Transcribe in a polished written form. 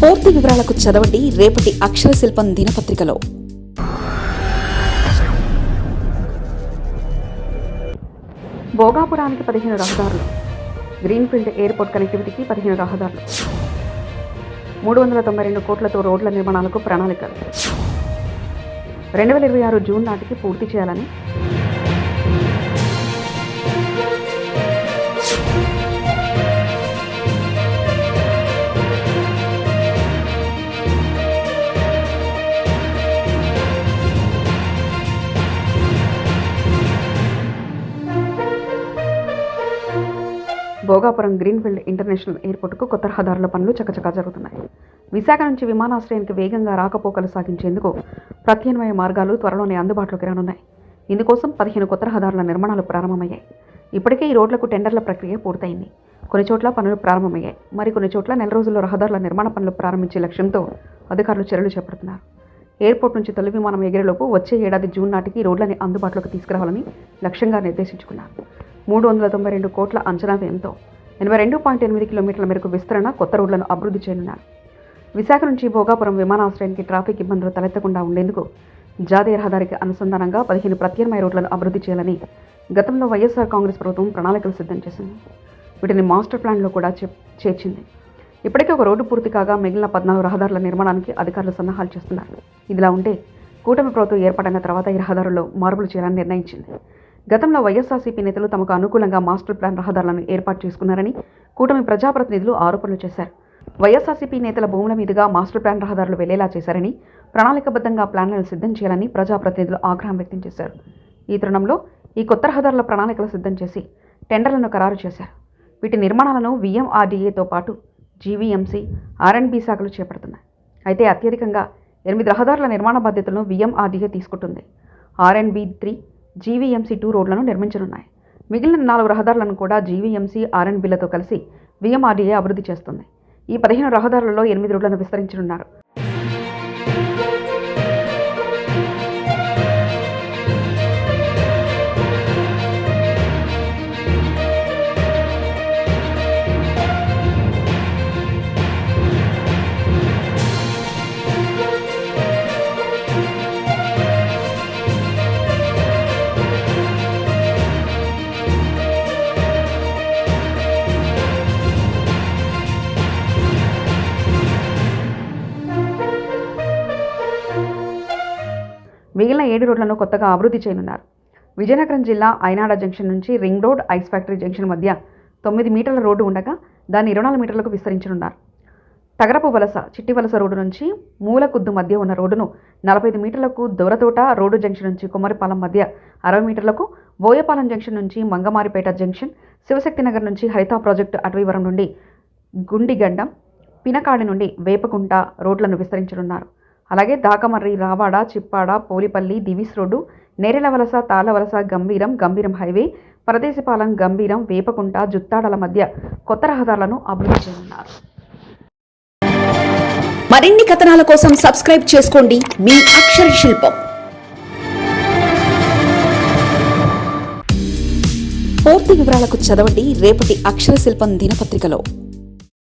పూర్తి వివరాలకు చదవండి రేపటి అక్షర శిల్పం దినపత్రికలో. భోగాపురానికి 15 రహదారులు, గ్రీన్ఫీల్డ్ ఎయిర్పోర్ట్ కనెక్టివిటీకి 15 రహదారులు, 392 కోట్లతో రోడ్ల నిర్మాణాలకు ప్రణాళికలు, 2026 జూన్ నాటికి పూర్తి చేయాలని భోగాపురం గ్రీన్ఫీల్డ్ ఇంటర్నేషనల్ ఎయిర్పోర్టుకు కొత్త రహదారుల పనులు చకచకా జరుగుతున్నాయి. విశాఖ నుంచి విమానాశ్రయానికి వేగంగా రాకపోకలు సాగించేందుకు ప్రత్యామ్నాయ మార్గాలు త్వరలోనే అందుబాటులోకి రానున్నాయి. ఇందుకోసం 15 కొత్త రహదారుల నిర్మాణాలు ప్రారంభమయ్యాయి. ఇప్పటికే ఈ రోడ్లకు టెండర్ల ప్రక్రియ పూర్తయింది. కొన్ని చోట్ల పనులు ప్రారంభమయ్యాయి. మరికొన్ని చోట్ల నెల రోజుల్లో రహదారుల నిర్మాణ పనులు ప్రారంభించే లక్ష్యంతో అధికారులు చర్యలు చేపడుతున్నారు. ఎయిర్పోర్ట్ నుంచి తొలి విమానం ఎగిరేలోపు వచ్చే ఏడాది జూన్ నాటికి రోడ్లని అందుబాటులోకి తీసుకురావాలని లక్ష్యంగా నిర్దేశించుకున్నారు. 392 కోట్ల అంచనా వ్యయంతో 82.8 కిలోమీటర్ల మేరకు విస్తరణ కొత్త రోడ్లను అభివృద్ధి చేయనున్నారు. విశాఖ నుంచి భోగాపురం విమానాశ్రయానికి ట్రాఫిక్ ఇబ్బందులు తలెత్తకుండా ఉండేందుకు జాతీయ రహదారికి అనుసంధానంగా 15 ప్రత్యామ్నాయ రోడ్లను అభివృద్ధి చేయాలని గతంలో వైఎస్ఆర్ కాంగ్రెస్ ప్రభుత్వం ప్రణాళికలు సిద్ధం చేసింది. వీటిని మాస్టర్ ప్లాన్లో కూడా చేర్చింది. ఇప్పటికే ఒక రోడ్డు పూర్తి కాగా మిగిలిన 14 రహదారుల నిర్మాణానికి అధికారులు సన్నాహాలు చేస్తున్నారు. ఇదిలా ఉంటే కూటమి ప్రభుత్వం ఏర్పడిన తర్వాత ఈ రహదారుల్లో మార్పులు చేయాలని నిర్ణయించింది. గతంలో వైఎస్ఆర్సీపీ నేతలు తమకు అనుకూలంగా మాస్టర్ ప్లాన్ రహదారులను ఏర్పాటు చేసుకున్నారని కూటమి ప్రజాప్రతినిధులు ఆరోపణలు చేశారు. వైఎస్ఆర్సీపీ నేతల భూముల మీదుగా మాస్టర్ ప్లాన్ రహదారులు వెళ్లేలా చేశారని, ప్రణాళికబద్ధంగా ప్లాన్లను సిద్ధం చేయాలని ప్రజాప్రతినిధులు ఆగ్రహం వ్యక్తం చేశారు. ఈ తరుణంలో ఈ కొత్త రహదారుల ప్రణాళికలు సిద్ధం చేసి టెండర్లను ఖరారు చేశారు. వీటి నిర్మాణాలను VMRDAతో పాటు GVMC, R&B శాఖలు చేపడుతున్నాయి. అయితే అత్యధికంగా 8 రహదారుల నిర్మాణ బాధ్యతలను VMRDA తీసుకుంటుంది. R&B 3, GVMC 2 రోడ్లను నిర్మించనున్నాయి. మిగిలిన 4 రహదారులను కూడా GVMC, R&Bలతో కలిసి VMRDA అభివృద్ధి చేస్తుంది. ఈ 15 రహదారులలో 8 రోడ్లను విస్తరించనున్నారు. మిగిలిన 7 రోడ్లను కొత్తగా అభివృద్ధి చేయనున్నారు. విజయనగరం జిల్లా ఐనాడ జంక్షన్ నుంచి ring road, ice factory junction మధ్య 9 మీటర్ల రోడ్డు ఉండగా దాన్ని 24 మీటర్లకు విస్తరించనున్నారు. తగరపు వలస, చిట్టి వలస రోడ్డు నుంచి మూలకుద్దు మధ్య ఉన్న రోడ్డును 45 మీటర్లకు, దొరతోట రోడ్డు జంక్షన్ నుంచి కుమ్మరిపాలెం మధ్య 60 మీటర్లకు, బోయపాలెం జంక్షన్ నుంచి మంగమారిపేట జంక్షన్, శివశక్తినగర్ నుంచి హరిత ప్రాజెక్టు అటవీవరం నుండి గుండిగండం, పినకాడి నుండి వేపకుంట రోడ్లను విస్తరించనున్నారు. అలాగే దాకమర్రి, రావాడ, చిప్పాడ, పోలిపల్లి, దివిస్ రోడ్డు, నేరెల వలస, తాళ్ల వలస, గంభీరం హైవే, పరదేశపాలెం, గంభీరం, వేపకుంట, జుత్తాడల మధ్య కొత్త రహదారులను అభివృద్ధి చేయనున్నారు. మరిన్ని కథనాల కోసం సబ్స్క్రైబ్ చేసుకోండి మీ అక్షర శిల్పం. పూర్తి వివరాలకు చదవండి రేపటి అక్షర శిల్పం దినపత్రికలో.